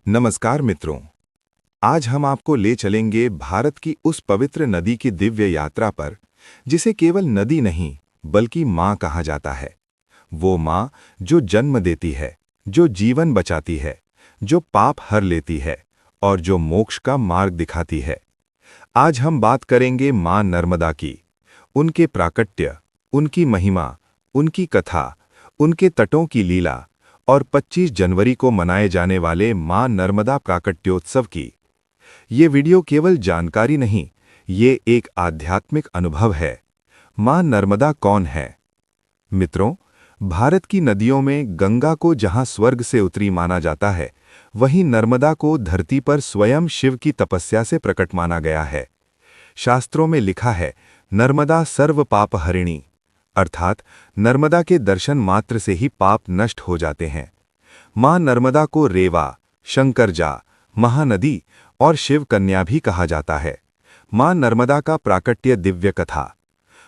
नमस्कार मित्रों, आज हम आपको ले चलेंगे भारत की उस पवित्र नदी की दिव्य यात्रा पर, जिसे केवल नदी नहीं बल्कि माँ कहा जाता है। वो माँ जो जन्म देती है, जो जीवन बचाती है, जो पाप हर लेती है और जो मोक्ष का मार्ग दिखाती है। आज हम बात करेंगे माँ नर्मदा की, उनके प्राकट्य, उनकी महिमा, उनकी कथा, उनके तटों की लीला और 25 जनवरी को मनाए जाने वाले मां नर्मदा प्राकट्योत्सव की। ये वीडियो केवल जानकारी नहीं, ये एक आध्यात्मिक अनुभव है। मां नर्मदा कौन है? मित्रों, भारत की नदियों में गंगा को जहां स्वर्ग से उतरी माना जाता है, वहीं नर्मदा को धरती पर स्वयं शिव की तपस्या से प्रकट माना गया है। शास्त्रों में लिखा है, नर्मदा सर्व पाप हरिणी, अर्थात नर्मदा के दर्शन मात्र से ही पाप नष्ट हो जाते हैं। मां नर्मदा को रेवा, शंकरजा, महानदी और शिव कन्या भी कहा जाता है। मां नर्मदा का प्राकट्य दिव्य कथा।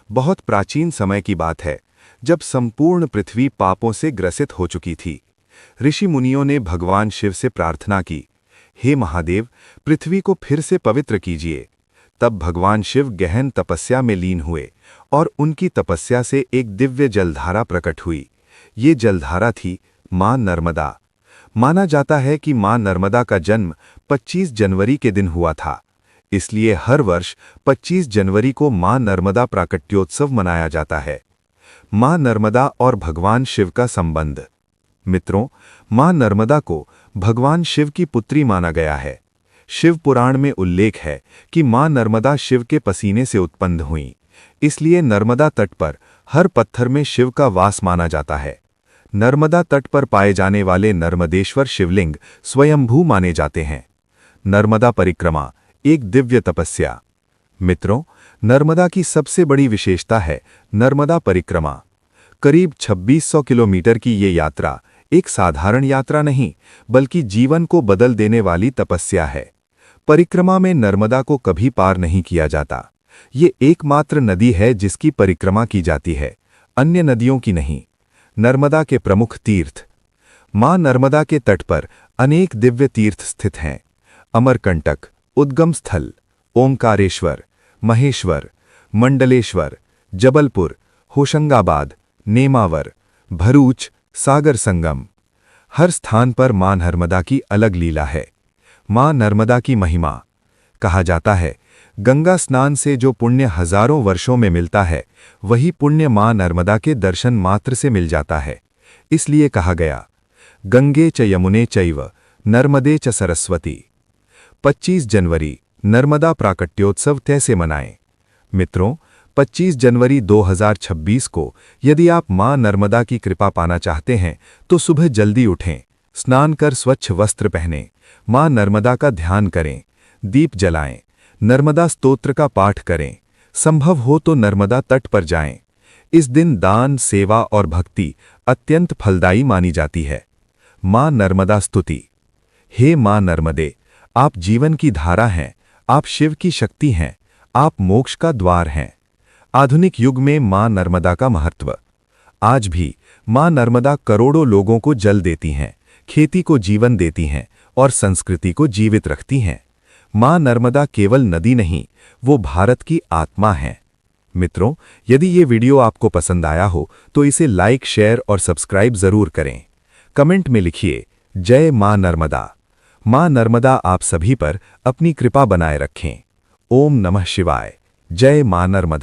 बहुत प्राचीन समय की बात है, जब संपूर्ण पृथ्वी पापों से ग्रसित हो चुकी थी। ऋषि मुनियों ने भगवान शिव से प्रार्थना की, हे महादेव, पृथ्वी को फिर से पवित्र कीजिए। तब भगवान शिव गहन तपस्या में लीन हुए और उनकी तपस्या से एक दिव्य जलधारा प्रकट हुई। ये जलधारा थी मां नर्मदा। माना जाता है कि मां नर्मदा का जन्म 25 जनवरी के दिन हुआ था। इसलिए हर वर्ष 25 जनवरी को मां नर्मदा प्राकट्योत्सव मनाया जाता है। मां नर्मदा और भगवान शिव का संबंध। मित्रों, मां नर्मदा को भगवान शिव की पुत्री माना गया है। शिव पुराण में उल्लेख है कि मां नर्मदा शिव के पसीने से उत्पन्न हुईं। इसलिए नर्मदा तट पर हर पत्थर में शिव का वास माना जाता है। नर्मदा तट पर पाए जाने वाले नर्मदेश्वर शिवलिंग स्वयंभू माने जाते हैं। नर्मदा परिक्रमा एक दिव्य तपस्या। मित्रों, नर्मदा की सबसे बड़ी विशेषता है नर्मदा परिक्रमा। करीब 2600 किलोमीटर की ये यात्रा एक साधारण यात्रा नहीं, बल्कि जीवन को बदल देने वाली तपस्या है। परिक्रमा में नर्मदा को कभी पार नहीं किया जाता। ये एकमात्र नदी है जिसकी परिक्रमा की जाती है, अन्य नदियों की नहीं। नर्मदा के प्रमुख तीर्थ। मां नर्मदा के तट पर अनेक दिव्य तीर्थ स्थित हैं। अमरकंटक, उद्गम स्थल, ओंकारेश्वर, महेश्वर, मंडलेश्वर, जबलपुर, होशंगाबाद, नेमावर, भरूच, सागर संगम। हर स्थान पर मां नर्मदा की अलग लीला है। मां नर्मदा की महिमा। कहा जाता है, गंगा स्नान से जो पुण्य हजारों वर्षों में मिलता है, वही पुण्य मां नर्मदा के दर्शन मात्र से मिल जाता है। इसलिए कहा गया, गंगे च यमुने चैव नर्मदे च सरस्वती। 25 जनवरी नर्मदा प्राकट्योत्सव कैसे मनाएं? मित्रों, 25 जनवरी 2026 को यदि आप मां नर्मदा की कृपा पाना चाहते हैं तो सुबह जल्दी उठें, स्नान कर स्वच्छ वस्त्र पहनें, मां नर्मदा का ध्यान करें, दीप जलाएं, नर्मदा स्तोत्र का पाठ करें, संभव हो तो नर्मदा तट पर जाएं। इस दिन दान, सेवा और भक्ति अत्यंत फलदायी मानी जाती है। मां नर्मदा स्तुति। हे मां नर्मदे, आप जीवन की धारा हैं, आप शिव की शक्ति हैं, आप मोक्ष का द्वार हैं। आधुनिक युग में मां नर्मदा का महत्व। आज भी मां नर्मदा करोड़ों लोगों को जल देती हैं, खेती को जीवन देती हैं और संस्कृति को जीवित रखती हैं। मां नर्मदा केवल नदी नहीं, वो भारत की आत्मा है। मित्रों, यदि ये वीडियो आपको पसंद आया हो तो इसे लाइक, शेयर और सब्सक्राइब जरूर करें। कमेंट में लिखिए, जय मां नर्मदा। मां नर्मदा आप सभी पर अपनी कृपा बनाए रखें। ओम नमः शिवाय। जय मां नर्मदा।